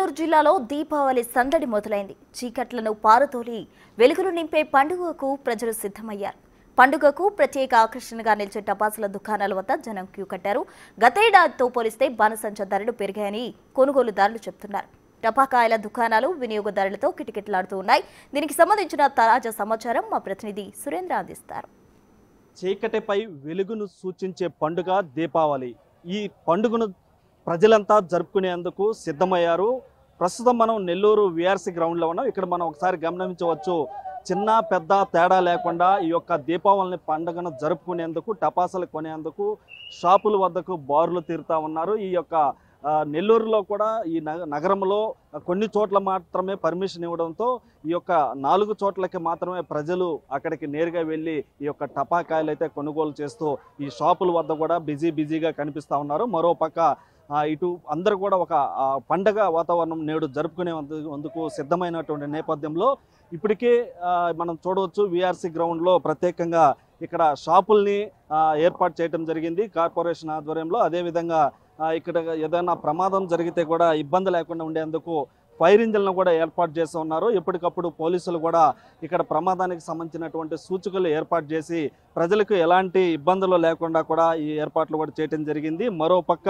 నెల్లూరు జిల్లాలో దీపావళి సందడి మొదలైంది. చీకట్లను పారతోలి వెలుగులు నింపే పండుగకు ప్రజలు సిద్ధమయ్యారు. పండుగకు ప్రత్యేక ఆకర్షణగా నిలిచే టపాసుల దుకాణాల వద్ద జనం క్యూ కట్టారు. గతేడాదితో పోలిస్తే బాణసంచ ధరలు పెరిగాయని కొనుగోలుదారులు చెబుతున్నారు. టపాకాయల దుకాణాలు వినియోగదారులతో కిటకిటలాడుతూ ఉన్నాయి. దీనికి సంబంధించిన తాజా సమాచారం మా ప్రతినిధి సురేంద్ర అందిస్తారు. చీకటిపై వెలుగును సూచించే పండుగ దీపావళి. ఈ పండుగను ప్రజలంతా జరుపుకునేందుకు సిద్ధమయ్యారు. ప్రస్తుతం మనం నెల్లూరు విఆర్సి గ్రౌండ్లో ఉన్నాం. ఇక్కడ మనం ఒకసారి గమనించవచ్చు, చిన్న పెద్ద తేడా లేకుండా ఈ యొక్క దీపావళి పండుగను జరుపుకునేందుకు, టపాసులు కొనేందుకు షాపుల వద్దకు బారులు తీరుతా ఉన్నారు. ఈ యొక్క నెల్లూరులో కూడా ఈ నగరంలో కొన్ని చోట్ల మాత్రమే పర్మిషన్ ఇవ్వడంతో ఈ యొక్క 4 చోట్లకి మాత్రమే ప్రజలు అక్కడికి నేరుగా వెళ్ళి ఈ యొక్క టపాకాయలు అయితే కొనుగోలు చేస్తూ ఈ షాపుల వద్ద కూడా బిజీగా కనిపిస్తూ ఉన్నారు. మరోపక్క ఇటు అందరూ కూడా ఒక పండగ వాతావరణం నేడు జరుపుకునేందుకు సిద్ధమైనటువంటి నేపథ్యంలో ఇప్పటికే మనం చూడవచ్చు, విఆర్సి గ్రౌండ్లో ప్రత్యేకంగా ఇక్కడ షాపుల్ని ఏర్పాటు చేయడం జరిగింది కార్పొరేషన్ ఆధ్వర్యంలో. అదేవిధంగా ఇక్కడ ఏదైనా ప్రమాదం జరిగితే కూడా ఇబ్బంది లేకుండా ఉండేందుకు ఫైర్ ఇంజిన్లను కూడా ఏర్పాటు చేస్తూ ఉన్నారు. ఎప్పటికప్పుడు పోలీసులు కూడా ఇక్కడ ప్రమాదానికి సంబంధించినటువంటి సూచికలు ఏర్పాటు చేసి ప్రజలకు ఎలాంటి ఇబ్బందులు లేకుండా కూడా ఈ ఏర్పాట్లు కూడా చేయడం జరిగింది. మరోపక్క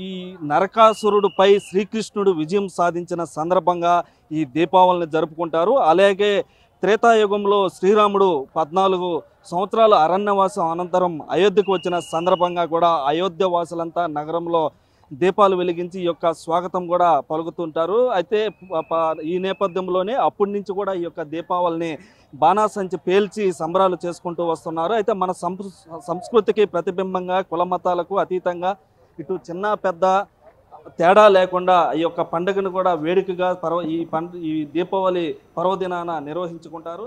ఈ నరకాసురుడిపై శ్రీకృష్ణుడు విజయం సాధించిన సందర్భంగా ఈ దీపావళిని జరుపుకుంటారు. అలాగే త్రేతాయుగంలో శ్రీరాముడు 14 సంవత్సరాల అరణ్యవాసం అనంతరం అయోధ్యకు వచ్చిన సందర్భంగా కూడా అయోధ్య వాసులంతా నగరంలో దీపాలు వెలిగించి ఈ యొక్క స్వాగతం కూడా పలుకుతుంటారు. అయితే ఈ నేపథ్యంలోనే అప్పటి నుంచి కూడా ఈ యొక్క దీపావళిని బాణాసంచి పేల్చి సంబరాలు చేసుకుంటూ వస్తున్నారు. అయితే మన సంస్కృతికి ప్రతిబింబంగా కుల మతాలకు అతీతంగా ఇటు చిన్న పెద్ద తేడా లేకుండా ఈ యొక్క పండుగను కూడా వేడుకగా ఈ దీపావళి పర్వదినాన నిర్వహించుకుంటారు.